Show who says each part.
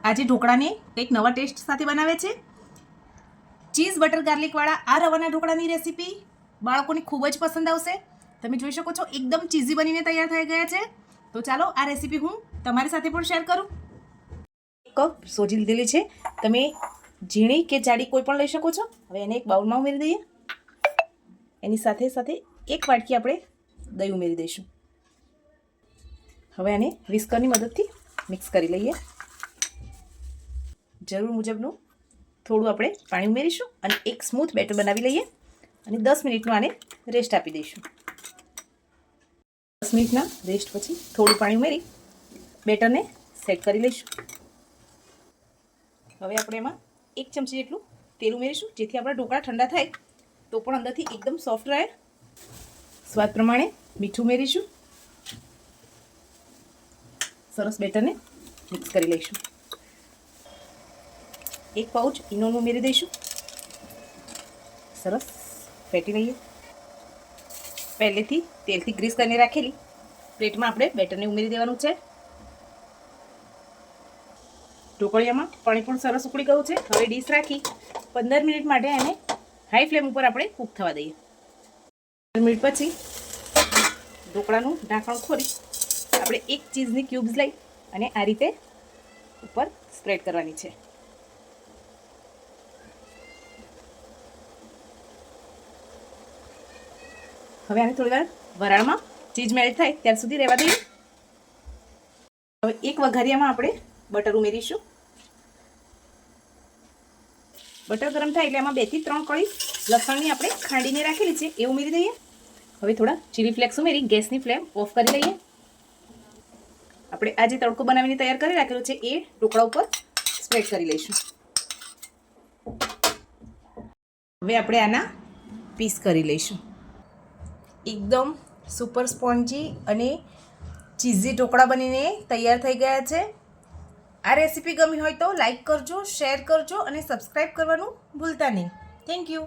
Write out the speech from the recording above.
Speaker 1: આજે ઢોકળાને કંઈક નવા ટેસ્ટ સાથે બનાવે છે. ચીઝ બટર ગાર્લિકવાળા આ રવાના ઢોકળાની રેસીપી બાળકોને ખૂબ જ પસંદ આવશે. તમે જોઈ શકો છો એકદમ ચીઝી બનીને તૈયાર થઈ ગયા છે. તો ચાલો આ રેસીપી હું તમારી સાથે પણ શેર કરું. 1 કપ સોજી લીધેલી છે. તમે ઝીણી કે જાડી કોઈ પણ લઈ શકો છો. હવે એને એક બાઉલમાં ઉમેરી દઈએ. એની સાથે સાથે 1 વાટકી આપણે દહીં ઉમેરી દઈશું. હવે આને વિસ્કરની મદદથી મિક્સ કરી લઈએ. જરૂર મુજબનું થોડું આપણે પાણી ઉમેરીશું અને એક સ્મૂથ બેટર બનાવી લઈએ અને 10 મિનિટનો આને રેસ્ટ આપી દઈશું. 10 મિનિટના રેસ્ટ પછી થોડું પાણી ઉમેરી બેટરને સેટ કરી લઈશું. હવે આપણે એમાં 1 ચમચી જેટલું તેલ ઉમેરીશું, જેથી આપણા ઢોકળા ઠંડા થાય તો પણ અંદરથી એકદમ સોફ્ટ રહે. સ્વાદ પ્રમાણે મીઠું ઉમેરીશું. સરસ બેટરને મિક્સ કરી લઈશું. 1 પાઉચ ઈનોનું ઉમેરી દઈશું. સરસ ફેટી લઈએ. પહેલેથી તેલથી ગ્રીસ કરીને રાખેલી પ્લેટમાં આપણે બેટરને ઉમેરી દેવાનું છે. ઢોકળિયામાં પાણી પણ સરસ ઉકળી ગયું છે. હવે ડીશ રાખી 15 મિનિટ માટે એને હાઈ ફ્લેમ ઉપર આપણે કૂક થવા દઈએ. 15 મિનિટ પછી ઢોકળાનું ઢાંકણ ખોલી આપણે 1 ચીઝની ક્યુબ્સ લઈ અને આ રીતે ઉપર સ્પ્રેડ કરવાની છે. હવે આને થોડી વાર વરાળમાં ચીઝ મેલ્ટ થાય ત્યાર સુધી રહેવા દઈએ. હવે એક વઘારિયામાં આપણે બટર ઉમેરીશું. બટર ગરમ થાય એટલે એમાં 2 થી 3 કળી લસણની આપણે ખાંડીને રાખેલી છે એ ઉમેરી દઈએ. હવે થોડા ચીલી ફ્લેક્સ ઉમેરી ગેસની ફ્લેમ ઓફ કરી લઈએ. આપણે આ જે તડકો બનાવીને તૈયાર કરી રાખેલો છે એ ઢોકળા ઉપર સ્પ્રેડ કરી લઈશું. હવે આપણે આના પીસ કરી લઈશું. એકદમ સુપર સ્પોન્જી અને ચીઝી ઢોકળા બનીને તૈયાર થઈ ગયા છે. આ રેસીપી ગમી હોય તો લાઈક કરજો, શેર કરજો અને સબસ્ક્રાઈબ કરવાનું ભૂલતા નહીં. Thank you.